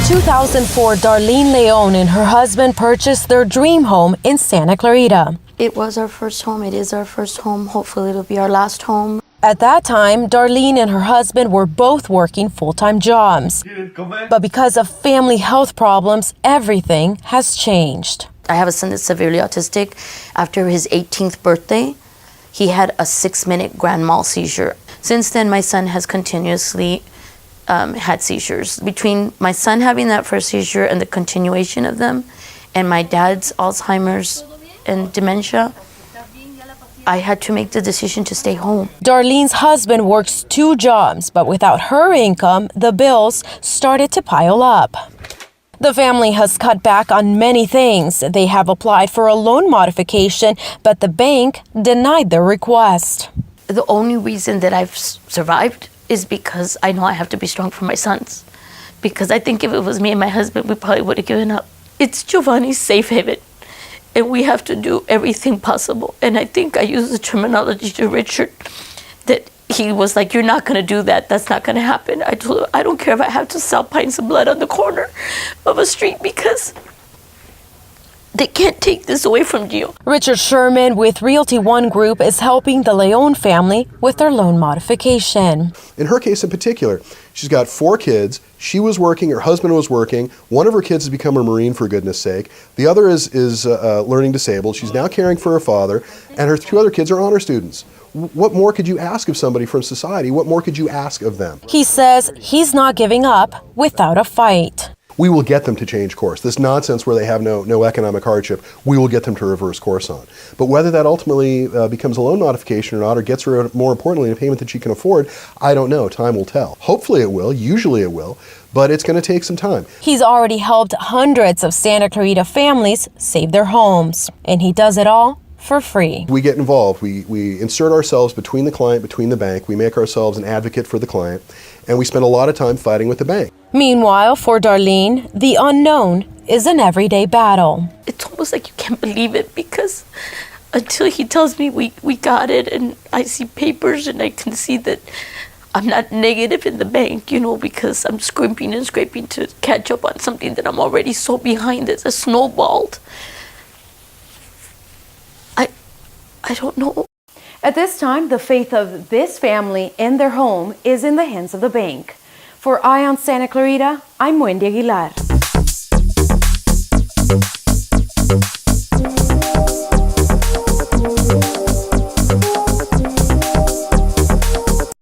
2004, Darlene Leon and her husband purchased their dream home in Santa Clarita. It was our first home. It is our first home. Hopefully it'll be our last home. At that time, Darlene and her husband were both working full-time jobs. But because of family health problems, everything has changed. I have a son that's severely autistic. After his 18th birthday, he had a 6-minute grand mal seizure. Since then, my son has continuously had seizures. Between my son having that first seizure and the continuation of them, and my dad's Alzheimer's and dementia, I had to make the decision to stay home. Darlene's husband works 2 jobs, but without her income, the bills started to pile up. The family has cut back on many things. They have applied for a loan modification, but the bank denied their request. The only reason that I've survived is because I know I have to be strong for my sons. Because I think if it was me and my husband, we probably would have given up. It's Giovanni's safe haven, and we have to do everything possible. And I think I used the terminology to Richard that he was like, "You're not going to do that. That's not going to happen." I told him, I don't care if I have to sell pints of blood on the corner of a street because they can't take this away from Gio. Richard Sherman with Realty One Group is helping the Leon family with their loan modification. In her case in particular, she's got 4 kids. She was working, her husband was working. One of her kids has become a Marine, for goodness sake. The other is learning disabled. She's now caring for her father, and her 2 other kids are honor students. What more could you ask of somebody from society? What more could you ask of them? He says he's not giving up without a fight. We will get them to change course. This nonsense where they have no economic hardship, we will get them to reverse course on. But whether that ultimately becomes a loan modification or not, or gets her, more importantly, a payment that she can afford, I don't know. Time will tell. Hopefully it will. Usually it will. But it's going to take some time. He's already helped hundreds of Santa Clarita families save their homes, and he does it all for free. We get involved. We insert ourselves between the client, between the bank. We make ourselves an advocate for the client, and we spend a lot of time fighting with the bank. Meanwhile, for Darlene, the unknown is an everyday battle. It's almost like you can't believe it because until he tells me we got it and I see papers and I can see that I'm not negative in the bank, because I'm scrimping and scraping to catch up on something that I'm already so behind. It's a snowballed. I don't know. At this time, the faith of this family and their home is in the hands of the bank. For Eye on Santa Clarita, I'm Wendy Aguilar.